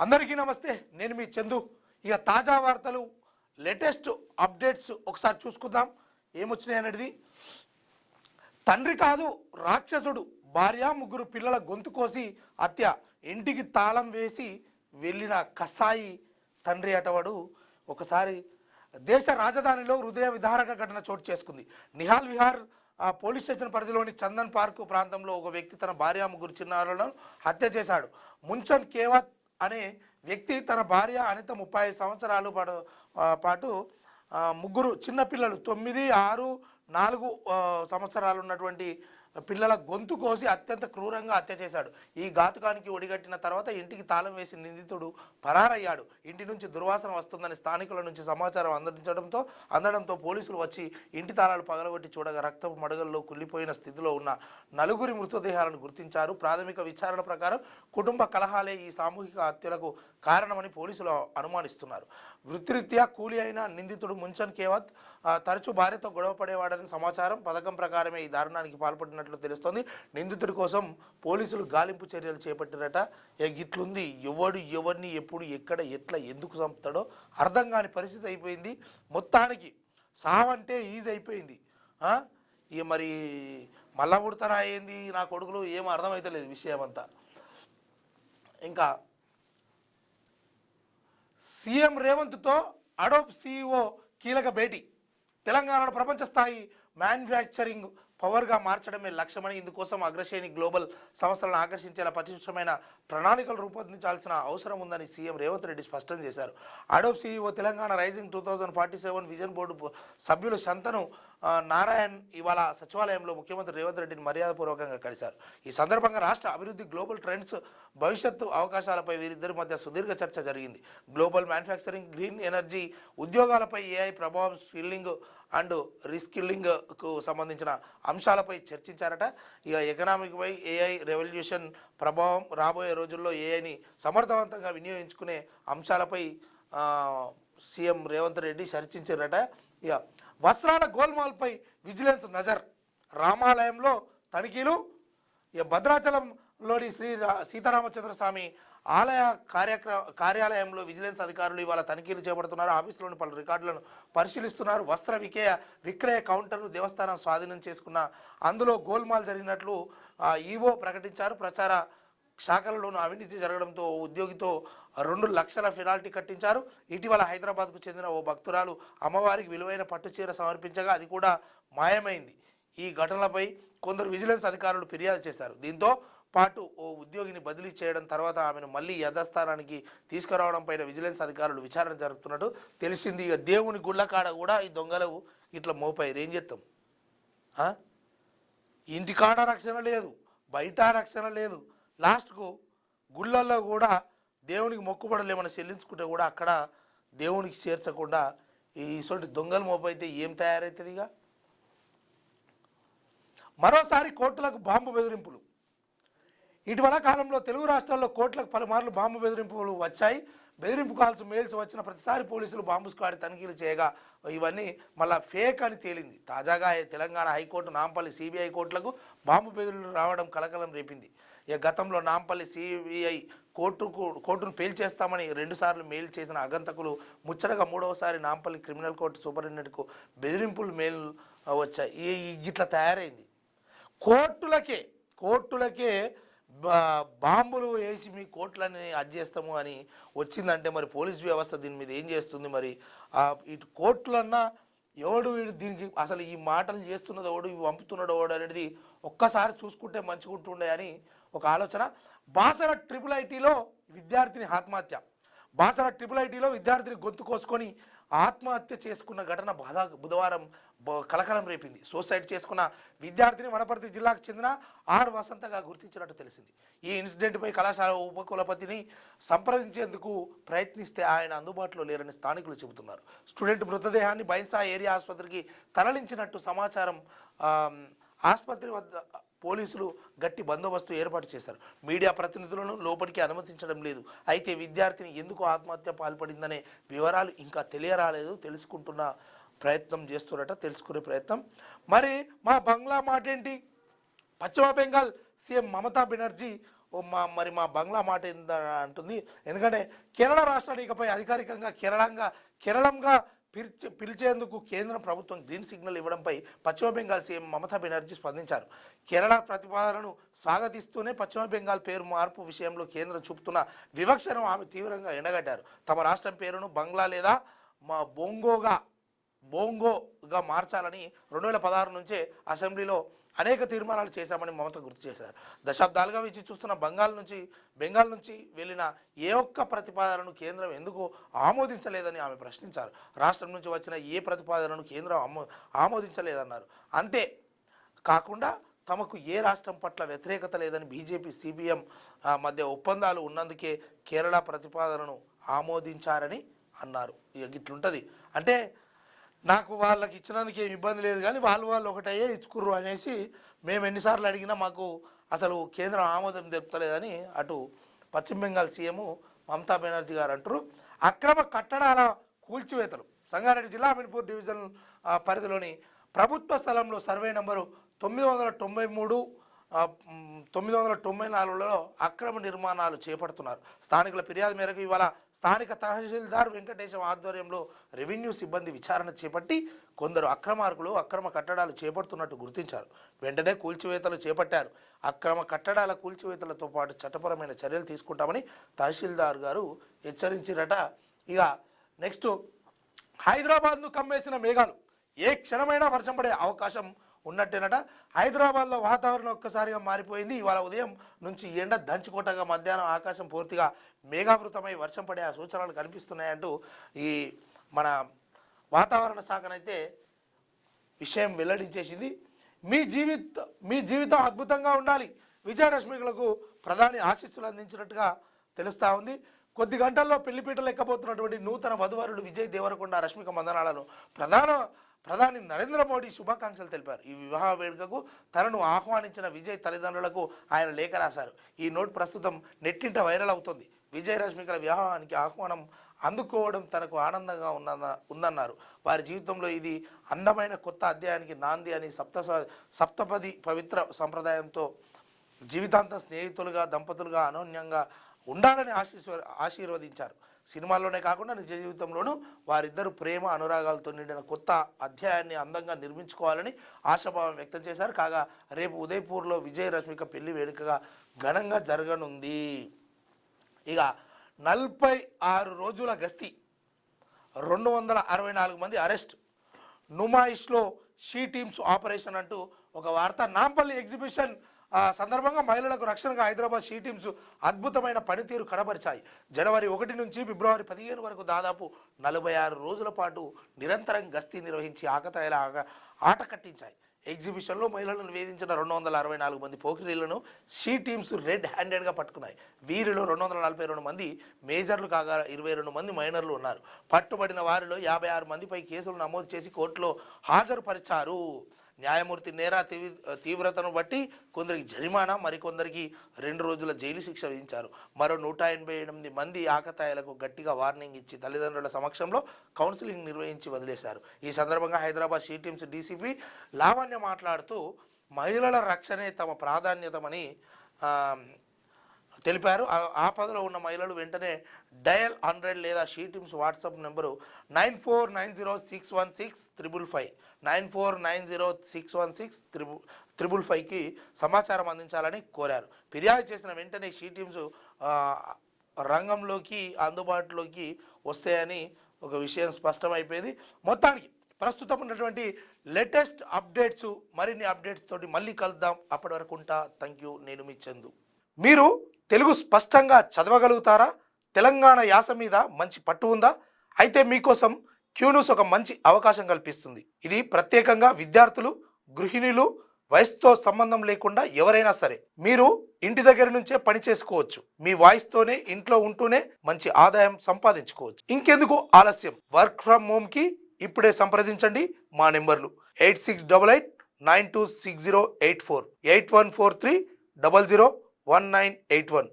అందరికీ నమస్తే, నేను మీ చందు. ఇక తాజా వార్తలు, లేటెస్ట్ అప్డేట్స్ ఒకసారి చూసుకుందాం ఏమొచ్చినాయి అనేది. తండ్రి కాదు రాక్షసుడు, భార్య ముగ్గురు పిల్లల గొంతు కోసి హత్య, ఇంటికి తాళం వేసి వెళ్ళిన కసాయి తండ్రి అటవాడు. ఒకసారి దేశ రాజధానిలో హృదయ విదారక ఘటన చోటు చేసుకుంది. నిహాల్ విహార్ పోలీస్ స్టేషన్ పరిధిలోని చందన్ పార్క్ ప్రాంతంలో ఒక వ్యక్తి తన భార్య ముగ్గురు చిన్నారులను హత్య చేశాడు. ముంచన్ కేవత్ అనే వ్యక్తి తన భార్య అనిత 35 సంవత్సరాల పాటు ముగ్గురు చిన్నపిల్లలు 9, 6, 4 సంవత్సరాలు ఉన్నటువంటి పిల్లల గొంతు కోసి అత్యంత క్రూరంగా హత్య చేశాడు. ఈ ఘాతుకానికి ఒడిగట్టిన తర్వాత ఇంటికి తాళం వేసి నిందితుడు పరారయ్యాడు. ఇంటి నుంచి దుర్వాసన వస్తుందని స్థానికుల నుంచి సమాచారం అందడంతో పోలీసులు వచ్చి ఇంటి తాళాలు పగలగొట్టి చూడగా రక్తపు మడుగల్లో కుళ్ళిపోయిన స్థితిలో ఉన్న నలుగురి మృతదేహాలను గుర్తించారు. ప్రాథమిక విచారణ ప్రకారం కుటుంబ కలహాలే ఈ సామూహిక హత్యలకు కారణమని పోలీసులు అనుమానిస్తున్నారు. వృత్తిరీత్యా కూలి అయిన నిందితుడు ముంచన్ కేవత్ తరచూ భార్యతో గొడవ పడేవాడని సమాచారం. పథకం ప్రకారమే ఈ దారుణానికి పాల్పడినట్లు తెలుస్తోంది. నిందితుడి కోసం పోలీసులు గాలింపు చర్యలు చేపట్టారట. ఇట్లుంది, ఎవరిని ఎప్పుడు ఎక్కడ ఎట్లా ఎందుకు చంపుతాడో అర్థం కాని పరిస్థితి అయిపోయింది. మొత్తానికి సావంటే ఈజీ అయిపోయింది. ఇక మరి మళ్ళా పుడతారా ఏంది నా కొడుకులు, ఏం అర్థమైతలేదు విషయం అంతా. ఇంకా సీఎం రేవంత్తో అడోబ్ CEO కీలక భేటీ. తెలంగాణలో ప్రపంచ స్థాయి మ్యానుఫ్యాక్చరింగ్ పవర్గా మార్చడమే లక్ష్యమని, ఇందుకోసం అగ్రశ్రేణి గ్లోబల్ సంస్థలను ఆకర్షించేలా పటిష్టమైన ప్రణాళికలు రూపొందించాల్సిన అవసరం ఉందని సీఎం రేవంత్ రెడ్డి స్పష్టం చేశారు. Adobe CEO Telangana rising 2047 vision board సభ్యులు శంతను నారాయణ్ ఇవాళ సచివాలయంలో ముఖ్యమంత్రి రేవంత్ రెడ్డిని మర్యాదపూర్వకంగా కలిశారు. ఈ సందర్భంగా రాష్ట్ర అభివృద్ధి, గ్లోబల్ ట్రెండ్స్, భవిష్యత్తు అవకాశాలపై వీరిద్దరి మధ్య సుదీర్ఘ చర్చ జరిగింది. గ్లోబల్ మ్యానుఫ్యాక్చరింగ్, గ్రీన్ ఎనర్జీ, ఉద్యోగాలపై AI ప్రభావం, స్కిల్లింగ్ అండ్ రీస్కిల్లింగ్కు సంబంధించిన అంశాలపై చర్చించారట. ఇక ఎకనామిక్పై AI రెవల్యూషన్ ప్రభావం, రాబోయే రోజుల్లో AIని సమర్థవంతంగా వినియోగించుకునే అంశాలపై సీఎం రేవంత్ రెడ్డి చర్చించారట. ఇక వస్త్రాల గోల్మాల్పై విజిలెన్స్ నజర్, రామాలయంలో తనిఖీలు. ఇక భద్రాచలంలోని శ్రీ సీతారామచంద్ర స్వామి ఆలయ కార్యాలయంలో విజిలెన్స్ అధికారులు ఇవాళ తనిఖీలు చేపడుతున్నారు. ఆఫీసులోని పలు రికార్డులను పరిశీలిస్తున్నారు. వస్త్ర విక్రయ కౌంటర్ను దేవస్థానం స్వాధీనం చేసుకున్న అందులో గోల్మాల్ జరిగినట్లు ఈవో ప్రకటించారు. ప్రచార శాఖలలోనూ అవినీతి జరగడంతో ఉద్యోగితో 2 లక్షల పెనాల్టీ కట్టించారు. ఇటీవల హైదరాబాద్కు చెందిన ఓ భక్తురాలు అమ్మవారికి విలువైన పట్టుచీర సమర్పించగా అది కూడా మాయమైంది. ఈ ఘటనలపై కొందరు విజిలెన్స్ అధికారులు ఫిర్యాదు చేశారు. దీంతో పాటు ఓ ఉద్యోగిని బదిలీ చేయడం, తర్వాత ఆమెను మళ్ళీ యథాస్థానానికి తీసుకురావడం పైన విజిలెన్స్ అధికారులు విచారణ జరుపుతున్నట్టు తెలిసింది. ఇక దేవుని గుళ్ళ కాడ కూడా ఈ దొంగలు ఇట్లా మోపాయి. ఏం చేస్తాం? ఇంటికాడ రక్షణ లేదు, బయట రక్షణ లేదు. లాస్ట్కు గుళ్ళల్లో కూడా దేవునికి మొక్కుబడులు ఏమైనా చెల్లించుకుంటే కూడా అక్కడ దేవునికి చేర్చకుండా ఇటువంటి దొంగలు మోపైతే ఏం తయారవుతుంది? ఇక మరోసారి కోర్టులకు బాంబు బెదిరింపులు. ఇటీవల కాలంలో తెలుగు రాష్ట్రాల్లో కోర్టులకు పలుమార్లు బాంబు బెదిరింపులు వచ్చాయి. బెదిరింపు కాల్స్, మెయిల్స్ వచ్చిన ప్రతిసారి పోలీసులు బాంబు స్క్వాడ్ తనిఖీలు చేయగా ఇవన్నీ మళ్ళీ ఫేక్ అని తేలింది. తాజాగా తెలంగాణ హైకోర్టు, నాంపల్లి CBI కోర్టులకు బాంబు బెదిరింపులు రావడం కలకలం రేపింది. ఇక గతంలో నాంపల్లి CBI కోర్టును పేల్చేస్తామని 2 సార్లు మెయిల్ చేసిన అగంతకులు ముచ్చటగా 3వసారి నాంపల్లి క్రిమినల్ కోర్టు సూపరింటెండెంట్కు బెదిరింపులు మెయిల్ వచ్చాయి. ఇట్లా తయారైంది. కోర్టులకే బాంబులు వేసి మీ కోర్టులని చేస్తాము అని వచ్చిందంటే మరి పోలీస్ వ్యవస్థ దీని మీద ఏం చేస్తుంది? మరి ఇటు కోర్టులన్నా ఎవడు వీడు దీనికి అసలు ఈ మాటలు చేస్తున్నది ఎవడు, ఇవి పంపుతున్నాడు ఎవడు అనేది ఒక్కసారి చూసుకుంటే మంచిగుంటుండే అని ఒక ఆలోచన. బాసర IIITలో విద్యార్థిని ఆత్మహత్య. బాసర IIITలో విద్యార్థిని గొంతు కోసుకొని ఆత్మహత్య చేసుకున్న ఘటన బుధవారం కలకలం రేపింది. సూసైడ్ చేసుకున్న విద్యార్థిని వనపర్తి జిల్లాకు చెందిన R వసంతగా గుర్తించినట్టు తెలిసింది. ఈ ఇన్సిడెంట్పై కళాశాల ఉపకులపతిని సంప్రదించేందుకు ప్రయత్నిస్తే ఆయన అందుబాటులో లేరని స్థానికులు చెబుతున్నారు. స్టూడెంట్ మృతదేహాన్ని బైన్సా ఏరియా ఆసుపత్రికి తరలించినట్టు సమాచారం. ఆసుపత్రి వద్ద పోలీసులు గట్టి బందోబస్తు ఏర్పాటు చేశారు. మీడియా ప్రతినిధులను లోపలికి అనుమతించడం లేదు. అయితే విద్యార్థిని ఎందుకు ఆత్మహత్య పాల్పడిందనే వివరాలు ఇంకా తెలియరాలేదు. తెలుసుకునే ప్రయత్నం. మరి మా బంగ్లా మాట ఏంటి? పశ్చిమ బెంగాల్ సీఎం మమతా బెనర్జీ మరి మా బంగ్లా మాట ఏంద అంటుంది. ఎందుకంటే కేరళ రాష్ట్రాన్ని ఇకపై అధికారికంగా కేరళంగా పిలిచేందుకు కేంద్ర ప్రభుత్వం గ్రీన్ సిగ్నల్ ఇవ్వడంపై పశ్చిమ బెంగాల్ సీఎం మమతా బెనర్జీ స్పందించారు. కేరళ ప్రతిపాదనను స్వాగతిస్తూనే పశ్చిమ బెంగాల్ పేరు మార్పు విషయంలో కేంద్రం చూపుతున్న వివక్షను ఆమె తీవ్రంగా ఎండగట్టారు. తమ రాష్ట్రం పేరును బంగ్లా లేదా బోంగోగా మార్చాలని 2016 నుంచే అసెంబ్లీలో అనేక తీర్మానాలు చేశామని మమత గుర్తు చేశారు. దశాబ్దాలుగా వేచి చూస్తున్న బెంగాల్ నుంచి వెళ్ళిన ఏ ఒక్క ప్రతిపాదనను కేంద్రం ఎందుకు ఆమోదించలేదని ఆమె ప్రశ్నించారు. రాష్ట్రం నుంచి వచ్చిన ఏ ప్రతిపాదనను కేంద్రం ఆమోదించలేదన్నారు. అంతే కాకుండా తమకు ఏ రాష్ట్రం పట్ల వ్యతిరేకత లేదని బీజేపీ సిపిఎం మధ్య ఒప్పందాలు ఉన్నందుకే కేరళ ప్రతిపాదనను ఆమోదించారని అన్నారు. ఇక ఇట్లుంటుంది. అంటే నాకు వాళ్ళకి ఇచ్చినందుకు ఏం ఇబ్బంది లేదు, కానీ వాళ్ళు ఒకటయ్యే ఇచ్చుకుర్రు అనేసి మేము ఎన్నిసార్లు అడిగినా మాకు అసలు కేంద్రం ఆమోదం తెలుపుతలేదని అటు పశ్చిమ బెంగాల్ సీఎం మమతా బెనర్జీ గారు అంటారు. అక్రమ కట్టడాల కూల్చివేతలు. సంగారెడ్డి జిల్లా అమీన్పూర్ డివిజన్ పరిధిలోని ప్రభుత్వ స్థలంలో సర్వే నంబరు 994లో అక్రమ నిర్మాణాలు చేపడుతున్నారు. స్థానికుల ఫిర్యాదు మేరకు ఇవాళ స్థానిక తహసీల్దార్ వెంకటేశం ఆధ్వర్యంలో రెవెన్యూ సిబ్బంది విచారణ చేపట్టి కొందరు అక్రమార్కులు అక్రమ కట్టడాలు చేపడుతున్నట్టు గుర్తించారు. వెంటనే కూల్చివేతలు చేపట్టారు. అక్రమ కట్టడాల కూల్చివేతలతో పాటు చట్టపరమైన చర్యలు తీసుకుంటామని తహసీల్దార్ గారు హెచ్చరించారట. ఇక నెక్స్ట్, హైదరాబాద్ను కమ్మేసిన మేఘాలు. ఏ క్షణమైనా వర్షం పడే అవకాశం ఉన్నట్టేనట. హైదరాబాద్లో వాతావరణం ఒక్కసారిగా మారిపోయింది. ఇవాళ ఉదయం నుంచి ఎండ దంచుకోటగా మధ్యాహ్నం ఆకాశం పూర్తిగా మేఘావృతమై వర్షం పడే సూచనలు కనిపిస్తున్నాయంటూ ఈ మన వాతావరణ శాఖనైతే విషయం వెల్లడించేసింది. మీ జీవితం అద్భుతంగా ఉండాలి. విజయరశ్మికులకు ప్రధాని ఆశీస్సులు అందించినట్టుగా తెలుస్తూ ఉంది. కొద్ది గంటల్లో పెళ్లిపీటలు ఎక్కబోతున్నటువంటి నూతన వధువరులు విజయ్ దేవరకొండ రష్మిక మందనాలను ప్రధాని నరేంద్ర మోడీ శుభాకాంక్షలు తెలిపారు. ఈ వివాహ వేడుకకు తనను ఆహ్వానించిన విజయ్ తల్లిదండ్రులకు ఆయన లేఖ రాశారు. ఈ నోట్ ప్రస్తుతం నెట్టింట వైరల్ అవుతుంది. విజయ్ రష్మికల వివాహానికి ఆహ్వానం అందుకోవడం తనకు ఆనందంగా ఉందన్నారు. వారి జీవితంలో ఇది అందమైన కొత్త అధ్యాయానికి నాంది అని సప్తపది పవిత్ర సంప్రదాయంతో జీవితాంతం స్నేహితులుగా దంపతులుగా అనోన్యంగా ఉండాలని ఆశీర్వదించారు. సినిమాల్లోనే కాకుండా నిజ జీవితంలోనూ వారిద్దరు ప్రేమ అనురాగాలతో నిండిన కొత్త అధ్యాయాన్ని అందంగా నిర్మించుకోవాలని ఆశాభావం వ్యక్తం చేశారు. కాగా రేపు ఉదయపూర్లో విజయ్ రష్మిక పెళ్లి వేడుకగా ఘనంగా జరగనుంది. ఇక 46 రోజుల గస్తీ, 264 మంది అరెస్ట్, నుమాయిష్లో షీ టీమ్స్ ఆపరేషన్ అంటూ ఒక వార్త. నాంపల్లి ఎగ్జిబిషన్ సందర్భంగా మహిళలకు రక్షణగా హైదరాబాద్ షీ టీమ్స్ అద్భుతమైన పనితీరు కనబరిచాయి. జనవరి 1 నుంచి ఫిబ్రవరి 15 వరకు దాదాపు 46 రోజుల పాటు నిరంతరం గస్తీ నిర్వహించి ఆకతాయిల ఆట కట్టించాయి. ఎగ్జిబిషన్లో మహిళలను వేధించిన 264 మంది పోకిరీలను షీ టీమ్స్ రెడ్ హ్యాండెడ్గా పట్టుకున్నాయి. వీరిలో 242 మంది మేజర్లు కాగా 22 మంది మైనర్లు ఉన్నారు. పట్టుబడిన వారిలో 56 మందిపై కేసులు నమోదు చేసి కోర్టులో హాజరుపరిచారు. న్యాయమూర్తి నేర తీవ్రతను బట్టి కొందరికి జరిమానా, మరికొందరికి 2 రోజుల జైలు శిక్ష విధించారు. మరో 188 మంది ఆకతాయిలకు గట్టిగా వార్నింగ్ ఇచ్చి తల్లిదండ్రుల సమక్షంలో కౌన్సిలింగ్ నిర్వహించి వదిలేశారు. ఈ సందర్భంగా Hyderabad she teams DCP Lavanya మాట్లాడుతూ మహిళల రక్షణే తమ ప్రాధాన్యతమని తెలిపారు. ఆపదలో ఉన్న మహిళలు వెంటనే డయల్ 100 లేదా షీ టీమ్స్ వాట్సాప్ నెంబరు 9490616555 9490616555కి సమాచారం అందించాలని కోరారు. ఫిర్యాదు చేసిన వెంటనే షీ టీమ్స్ రంగంలోకి అందుబాటులోకి వస్తాయని ఒక విషయం స్పష్టమైపోయింది. మొత్తానికి ప్రస్తుతం ఉన్నటువంటి లేటెస్ట్ అప్డేట్స్, మరిన్ని అప్డేట్స్ తోటి మళ్ళీ కలుద్దాం. అప్పటి వరకు ఉంటా. Thank you. నేను మీ చందు. మీరు తెలుగు స్పష్టంగా చదవగలుగుతారా? తెలంగాణ యాస మీద మంచి పట్టు ఉందా? అయితే మీకోసం క్యూన్యూస్ ఒక మంచి అవకాశం కల్పిస్తుంది. ఇది ప్రత్యేకంగా విద్యార్థులు, గృహిణులు, వయసుతో సంబంధం లేకుండా ఎవరైనా సరే మీరు ఇంటి దగ్గర నుంచే పని చేసుకోవచ్చు. మీ వాయిస్తోనే ఇంట్లో ఉంటూనే మంచి ఆదాయం సంపాదించుకోవచ్చు. ఇంకెందుకు ఆలస్యం? వర్క్ ఫ్రమ్ హోమ్కి ఇప్పుడే సంప్రదించండి. మా నెంబర్లు 8688926084, 8143001981.